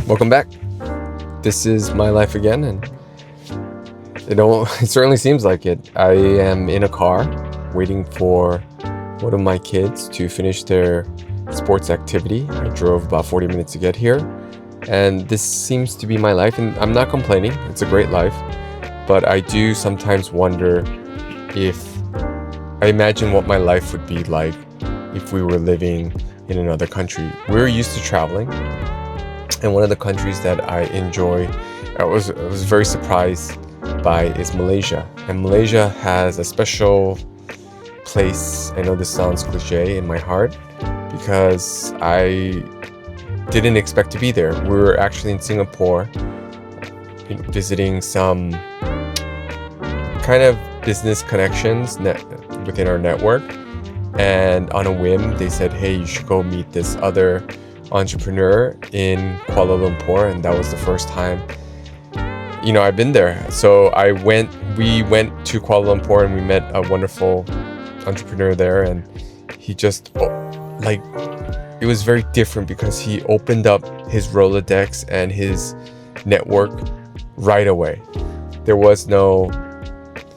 Welcome back. This is my life again, and it certainly seems like it. I am in a car waiting for one of my kids to finish their sports activity. I drove about 40 minutes to get here, and this seems to be my life, and I'm not complaining. It's a great life, but I do sometimes wonder if I imagine what my life would be like if we were living in another country. We're used to traveling, and one of the countries that I enjoy, I was very surprised by, is Malaysia. And Malaysia has a special place, I know this sounds cliche, in my heart, because I didn't expect to be there. We were actually in Singapore, visiting some kind of business connections within our network, and on a whim they said, hey, you should go meet this other entrepreneur in Kuala Lumpur, and that was the first time I've been there. So we went to Kuala Lumpur and we met a wonderful entrepreneur there, and he just it was very different because he opened up his Rolodex and his network right away. There was no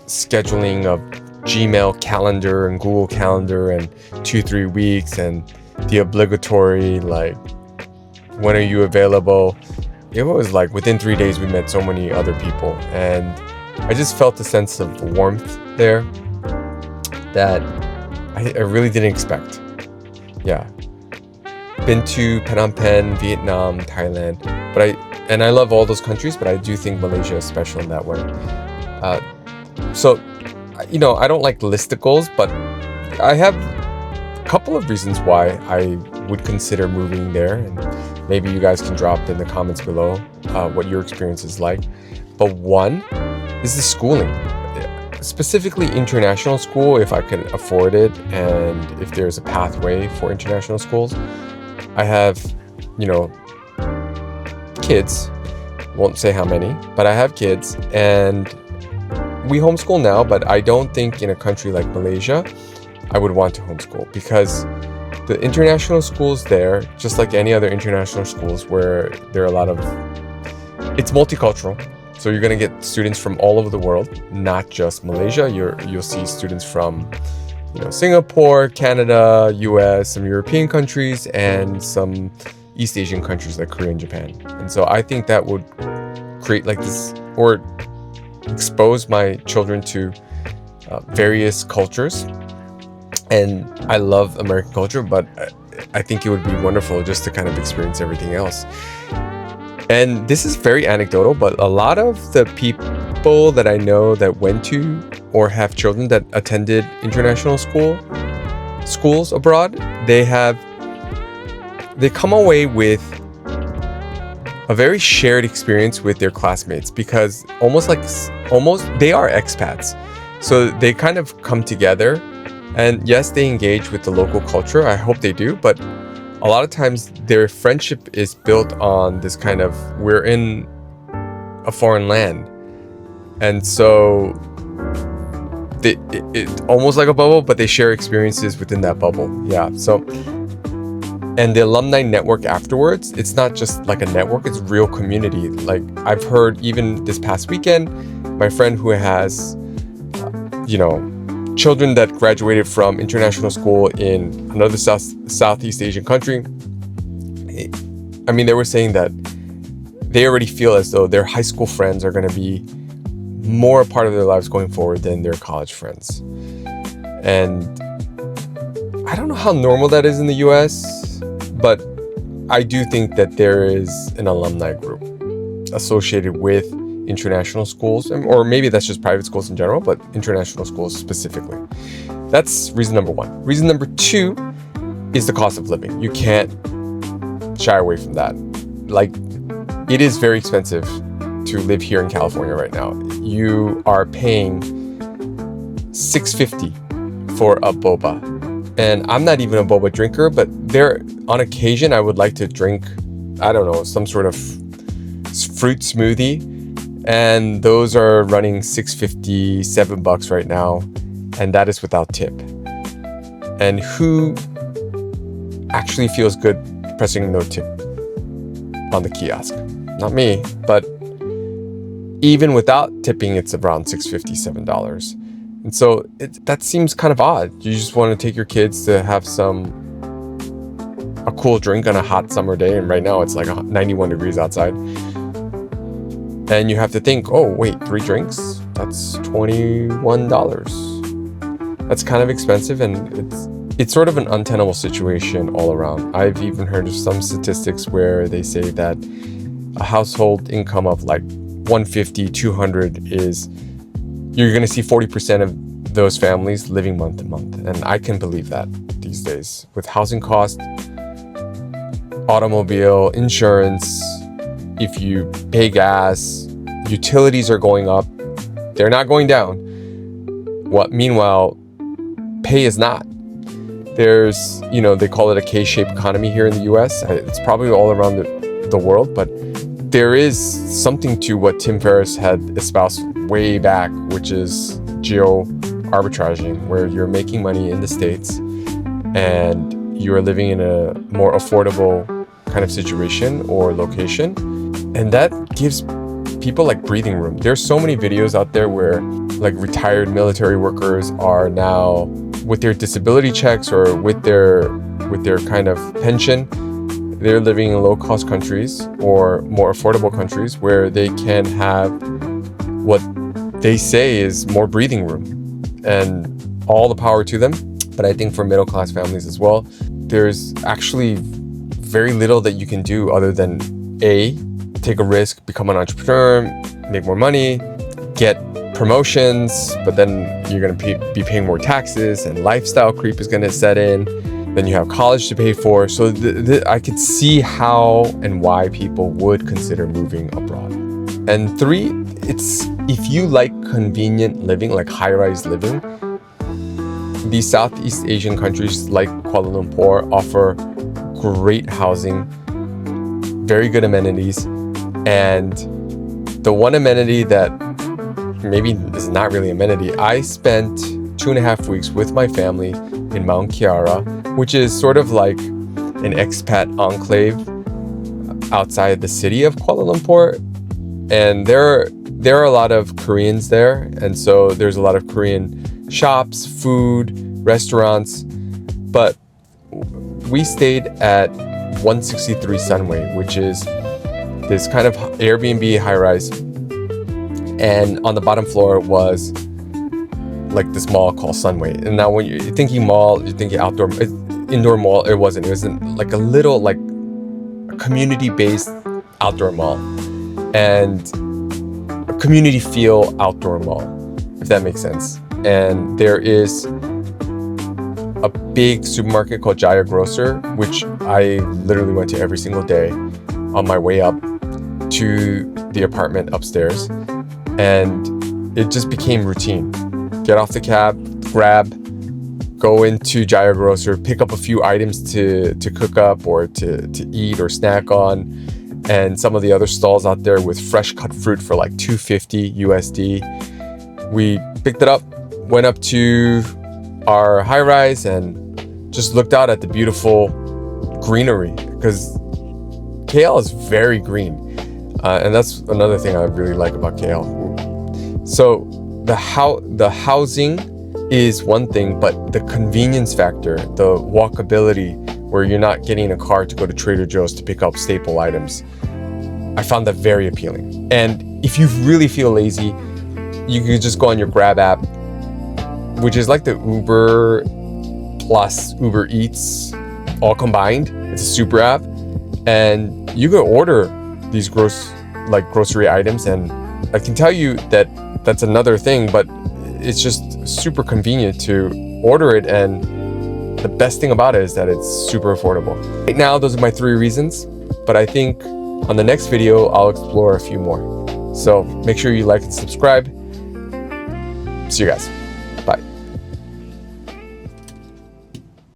scheduling of Gmail calendar and Google Calendar and 2-3 weeks and the obligatory when are you available. It was within 3 days we met so many other people, and I just felt a sense of warmth there that I really didn't expect. Yeah, been to Phnom Penh, Vietnam, Thailand, and I love all those countries, but I do think Malaysia is special in that way. So I don't like listicles, but I have a couple of reasons why I would consider moving there, and maybe you guys can drop in the comments below what your experience is like. But one is the schooling, specifically international school, if I can afford it, and if there's a pathway for international schools. I have, kids, won't say how many, but I have kids, and we homeschool now, but I don't think in a country like Malaysia I would want to homeschool, because the international schools there, just like any other international schools where there are a lot of, it's multicultural. So you're going to get students from all over the world, not just Malaysia. You'll see students from Singapore, Canada, US, some European countries, and some East Asian countries like Korea and Japan. And so I think that would create this, or expose my children to various cultures. And I love American culture, but I think it would be wonderful just to kind of experience everything else. And this is very anecdotal, but a lot of the people that I know that went to or have children that attended international schools abroad, they come away with a very shared experience with their classmates, because almost they are expats. So they kind of come together. And yes, they engage with the local culture. I hope they do. But a lot of times their friendship is built on this kind of, we're in a foreign land. And so it's almost like a bubble, but they share experiences within that bubble. Yeah. So, and the alumni network afterwards, it's not just like a network, it's real community. I've heard even this past weekend, my friend who has, children that graduated from international school in another Southeast Asian country, they were saying that they already feel as though their high school friends are going to be more a part of their lives going forward than their college friends. And I don't know how normal that is in the US, but I do think that there is an alumni group associated with international schools, or maybe that's just private schools in general, but international schools specifically. That's reason number one. Reason number two is the cost of living. You can't shy away from that. It is very expensive to live here in California right now. You are paying $6.50 for a boba. And I'm not even a boba drinker, but on occasion I would like to drink, I don't know, some sort of fruit smoothie. And those are running $6.50, $7 right now, and that is without tip. And who actually feels good pressing no tip? on the kiosk. Not me, but even without tipping, it's around $6.50, $7. And so that seems kind of odd. You just want to take your kids to have a cool drink on a hot summer day, and right now it's like 91 degrees outside. And you have to think, oh wait, 3 drinks? That's $21. That's kind of expensive, and it's sort of an untenable situation all around. I've even heard of some statistics where they say that a household income of like 150, 200 is, you're going to see 40% of those families living month to month. And I can believe that these days with housing costs, automobile, insurance, if you pay gas, utilities are going up. They're not going down. Meanwhile, pay is not. There's, they call it a K-shaped economy here in the US. It's probably all around the world, but there is something to what Tim Ferriss had espoused way back, which is geo-arbitraging, where you're making money in the States and you're living in a more affordable kind of situation or location. And that gives people like breathing room. There's so many videos out there where like retired military workers are now with their disability checks or with their kind of pension, they're living in low-cost countries or more affordable countries where they can have what they say is more breathing room, and all the power to them. But I think for middle-class families as well, there's actually very little that you can do other than take a risk, become an entrepreneur, make more money, get promotions, but then you're going to be paying more taxes, and lifestyle creep is going to set in. Then you have college to pay for. So I could see how and why people would consider moving abroad. And 3, it's if you like convenient living, like high-rise living, these Southeast Asian countries like Kuala Lumpur offer great housing, very good amenities. And the one amenity that maybe is not really amenity, I spent 2.5 weeks with my family in Mount Kiara, which is sort of like an expat enclave outside the city of Kuala Lumpur. And there are a lot of Koreans there, and so there's a lot of Korean shops, food, restaurants. But we stayed at 163 Sunway, which is this kind of Airbnb high-rise, and on the bottom floor was like this mall called Sunway. And now when you're thinking mall, you're thinking indoor mall. It wasn't. It was like a little like a community-based outdoor mall, and a community feel outdoor mall, if that makes sense. And there is a big supermarket called Jaya Grocer, which I literally went to every single day on my way up to the apartment upstairs. And it just became routine. Get off the cab, grab, go into Jaya Grocer, pick up a few items to cook up or to eat or snack on. And some of the other stalls out there with fresh cut fruit for like $2.50 USD. We picked it up, went up to our high rise and just looked out at the beautiful greenery, because KL is very green. And that's another thing I really like about KL. So the housing is one thing, but the convenience factor, the walkability, where you're not getting a car to go to Trader Joe's to pick up staple items, I found that very appealing. And if you really feel lazy, you could just go on your Grab app, which is like the Uber plus Uber Eats all combined. It's a super app, and you can order these grocery items. And I can tell you that that's another thing, but it's just super convenient to order it. And the best thing about it is that it's super affordable. Right now, those are my 3 reasons, but I think on the next video, I'll explore a few more. So make sure you like and subscribe. See you guys.